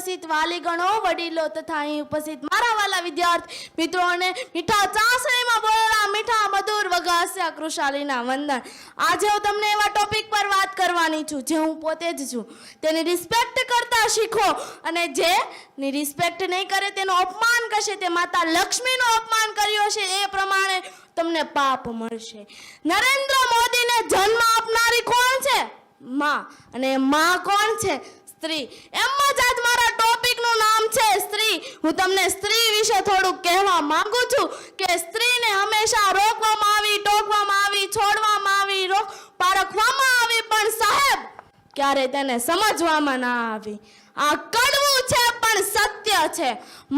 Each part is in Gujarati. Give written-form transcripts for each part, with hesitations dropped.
ઉપસ્થિત વાલીગણો, વડીલો તથા અહીં ઉપસ્થિત મારા વાલા વિદ્યાર્થી મિત્રોને મીઠા ચાસણીમાં બોલેલા મીઠા મધુર વગાસ્યા કૃષાલીના વંદન. આજે હું તમને એવા ટોપિક પર વાત કરવાની છું જે હું પોતે જ છું. તેની રિસ્પેક્ટ કરતા શીખો, અને જેની રિસ્પેક્ટ નહીં કરે તેનું અપમાન કરશે, તે માતા લક્ષ્મીનું અપમાન કર્યું છે, એ પ્રમાણે તમને પાપ મળશે. નરેન્દ્ર મોદીને જન્મ આપનારી કોણ છે? માં. અને માં કોણ છે? સ્ત્રી. એમ જ આજ મારા ટોપિકનું નામ છે સ્ત્રી. હું તમને સ્ત્રી વિશે થોડુંક કહેવા માંગુ છું કે સ્ત્રીને હંમેશા રોકવામાં આવી, ટોકવામાં આવી, છોડવામાં આવી, પારખવામાં આવી, પણ સાહેબ ક્યારે તેને સમજવામાં ના આવી. આ કડવું છે પણ સત્ય છે.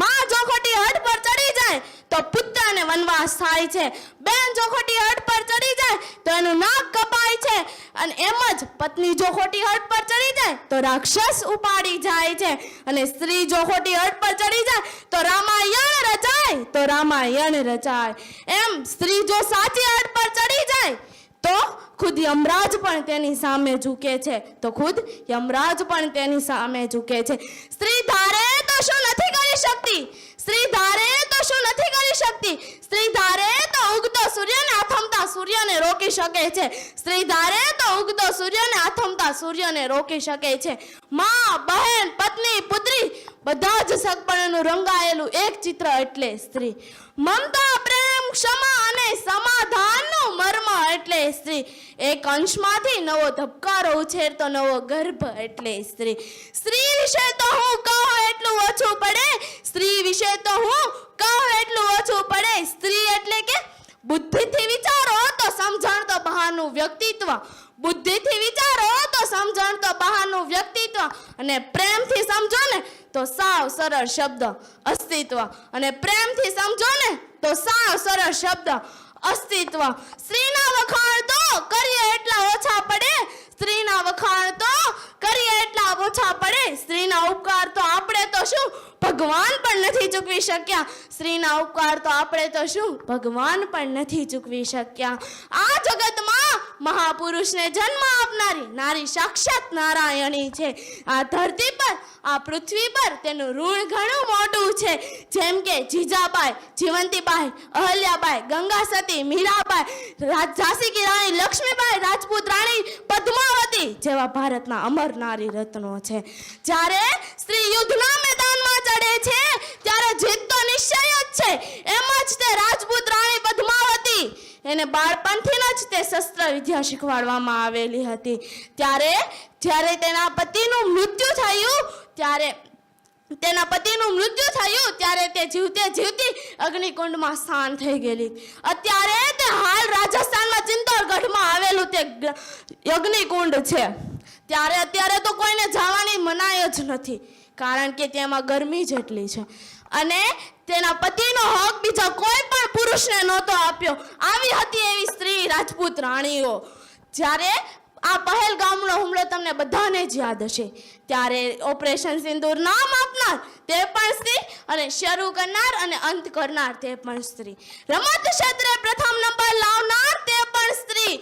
માં જો ખોટી હદ પર ચડી જાય તો પુત્રને વનવાસ થાય છે. બેન જો ખોટી હદ પર ચડી જાય તો એનું નાક કપાય છે. અને એમ જ પત્ની જો ખોટી હદ પર ચડી જાય તો રાક્ષસ ઉપાડી જાય છે. અને સ્ત્રી જો ખોટી હદ પર ચડી જાય તો રામાયણ રચાય, તો રામાયણ રચાય. એમ સ્ત્રી જો સાચી હદ પર ચડી જાય તો ખુદ યમરાજ પણ તેની સામે ઝૂકે છે, તો ખુદ યમરાજ પણ તેની સામે ઝૂકે છે. સ્ત્રી ધારે તો શું નથી કરી શકતી? સ્ત્રી ધારે તો શું નથી કરી શકતી? સ્ત્રી ધારે તો ઉગતો સૂર્યને આથમતા સૂર્યને રોકી શકે છે. સ્ત્રી ધારે તો ઉગતો સૂર્યને આથમતા સૂર્યને રોકી શકે છે. માં, બહેન, પત્ની, પુત્રી બધા જ સગપણનું રંગાયેલું એક ચિત્ર એટલે સ્ત્રી. મમતા, પ્રેમ, ક્ષમા અને સમાધાનનું મર્મ એટલે સ્ત્રી. એક અંશમાંથી નવો ધબકારો ઉછેરતો નવો ગર્ભ એટલે સ્ત્રી. સ્ત્રી વિશે તો હું કહું એટલું ઓછું પડે. સ્ત્રી વિશે તો હું કહું એટલું ઓછું પડે. સ્ત્રી એટલે કે બુદ્ધિથી વિચારો તો સમજણ તો બહારનું વ્યક્તિત્વ. બુદ્ધિથી વિચારો તો સમજણ તો બહારનું વ્યક્તિત્વ. અને પ્રેમથી સમજો ને તો સાવ સરળ શબ્દ અસ્તિત્વ. અને પ્રેમથી સમજો ને તો સાવ સરળ શબ્દ અસ્તિત્વ. સ્ત્રીના વખાણ તો કરીએ એટલા ઓછા પડે. સ્ત્રીના વખાણ તો કરીએ એટલા ઓછા પડે. સ્ત્રીના ઉપકાર તો આપણે તો શું ભગવાન પણ નથી ચૂકવી શક્યા. સ્ત્રીના ઉપકાર તો આપણે તો શું ભગવાન પણ નથી ચૂકવી શક્યા. આ જગતમાં મહાપુરુષને જન્મ આપનારી નારી સાક્ષાત નારાયણી છે. આ ધરતી પર, આ પૃથ્વી પર તેનું ઋણ ઘણું મોટું છે. જેમ કે જીજાબાઈ, જીવંતીબાઈ, અહલ્યાબાઈ, ગંગા સતી, મીરાબાઈ, ઝાંસી કી રાણી લક્ષ્મીબાઈ, રાજપૂત રાણી પદ્માવતી જેવા ભારતના અમર નારી રત્નો છે. જ્યારે સ્ત્રી યુદ્ધના મેદાનમાં ચડે છે ત્યારે જીત તો નિશ્ચય જ છે. એમ જ તે રાજપૂત રાણી પદ્માવતી, એને બાળપણથી જ તે શસ્ત્ર વિદ્યા શીખવાડવામાં આવેલી હતી. જ્યારે તેના પતિનું મૃત્યુ થયું ત્યારે તે જીવતે જીવતી અગ્નિકુંડમાં સ્થાન થઈ ગયેલી. અત્યારે તે હાલ રાજસ્થાનમાં ચિત્તોડગઢમાં આવેલું તે અગ્નિકુંડ છે. અત્યારે તો કોઈને જવાની મનાઈ જ નથી, કારણ કે તેમાં ગરમી જેટલી છે. અને તેના પતિનો હક બીજા કોઈ પણ પુરુષને નહોતો આપ્યો. આવી હતી એવી સ્ત્રી રાજપૂત રાણીઓ. જ્યારે આ પહેલગામનો હુમલો તમને બધાને જ યાદ હશે. ત્યારે ઓપરેશન સિંદૂર નામ આપનાર તે પણ સ્ત્રી, અને શરૂ કરનાર અને અંત કરનાર તે પણ સ્ત્રી. રમત ક્ષેત્રે પ્રથમ નંબર લાવનાર તે પણ સ્ત્રી.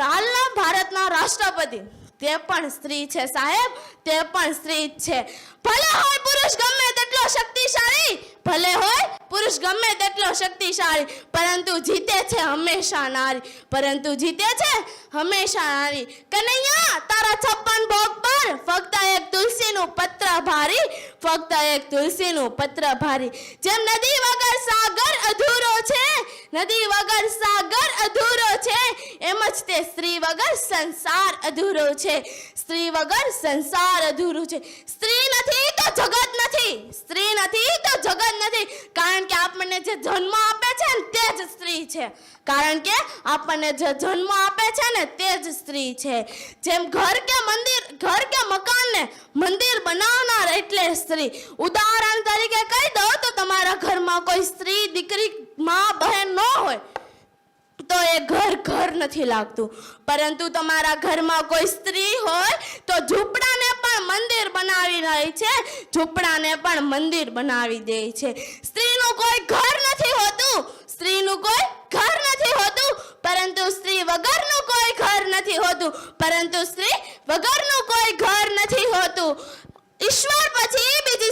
હાલના ભારતના રાષ્ટ્રપતિ તે પણ સ્ત્રી છે સાહેબ, તે પણ સ્ત્રી જ છે. ભલે હોય પુરુષ ગમે તેટલો શક્તિશાળી, ભલે હોય પુરુષ ગમે તેટલો શક્તિશાળી, પરંતુ જીતે છે હંમેશા નારી. પરંતુ જીતે છે હંમેશા નારી. કનૈયા, તારા 56 ભોગ પર ફક્ત એક તુલસીનું પત્ર ભારી, ફક્ત એક તુલસીનું પત્ર ભારી. જેમ નદી વગર સાગર અધૂરો છે, નદી વગર સાગર અધૂરો છે, એમ જ તે સ્ત્રી વગર સંસાર અધૂરો છે. સ્ત્રી વગર સંસાર અધૂરું છે. સ્ત્રી નથી તો જગત નથી. સ્ત્રી નથી તો જગત નથી. કારણ કે આપણને જે જન્મ આપે છે ને તે જ સ્ત્રી છે. કારણ કે આપણને જે જન્મ આપે છે ને તે જ સ્ત્રી છે. જેમ ઘર કે મકાનને મંદિર બનાવનાર એટલે સ્ત્રી. ઉદાહરણ તરીકે કહી દઉં તો તમારા ઘરમાં કોઈ સ્ત્રી, દીકરી, માં, બહેન ન હોય તો એ ઘર નથી લાગતું. પરંતુ તમારા ઘરમાં કોઈ સ્ત્રી હોય તો ઝૂંપડાને પણ મંદિર બનાવી રહી છે, ઝૂંપડાને પણ મંદિર બનાવી દે છે. સ્ત્રીનું કોઈ ઘર નથી હોતું, સ્ત્રીનું કોઈ ઘર નથી હોતું, પરંતુ સ્ત્રી વગરનું કોઈ ઘર નથી હોતું, પરંતુ સ્ત્રી વગરનું કોઈ ઘર નથી હોતું. ઈશ્વર પછી બીજી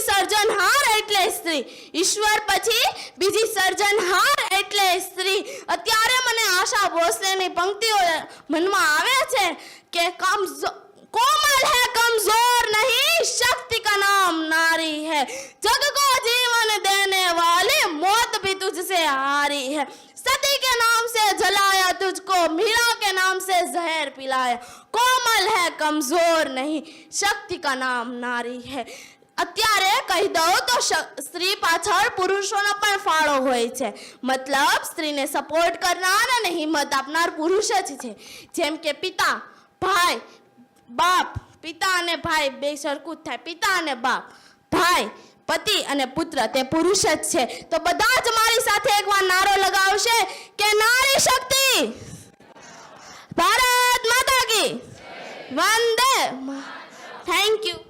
સ્ત્રી. ઈશ્વર પછી બીજી સર્જનહાર એટલે સ્ત્રી. અત્યારે મને આશા ભોસલેની પંક્તિઓ મનમાં આવે છે કે कोमल है कमजोर नहीं, शक्ति का नाम नारी है, जग को जीवन देने वाली मौत भी तुझसे हारी है, सती के नाम से जलाया तुझको, मीरा के नाम से जहर पिलाया, कोमल है कमजोर नहीं, शक्ति का नाम नारी है. અત્યારે કહી દઉં તો સ્ત્રી પાછળ પુરુષોનો પણ ફાળો હોય છે. મતલબ સ્ત્રીને સપોર્ટ કરનાર અને હિંમત આપનાર પુરુષ જ છે. જેમ કે પિતા, ભાઈ, બાપ. પિતા અને ભાઈ બે સરખું જ થાય. પિતા અને બાપ, ભાઈ, પતિ અને પુત્ર તે પુરુષ જ છે. તો બધા જ મારી સાથે એકવાર નારો લગાવશે કે નારી શક્તિ, ભારત માતા કી વંદે. Thank you.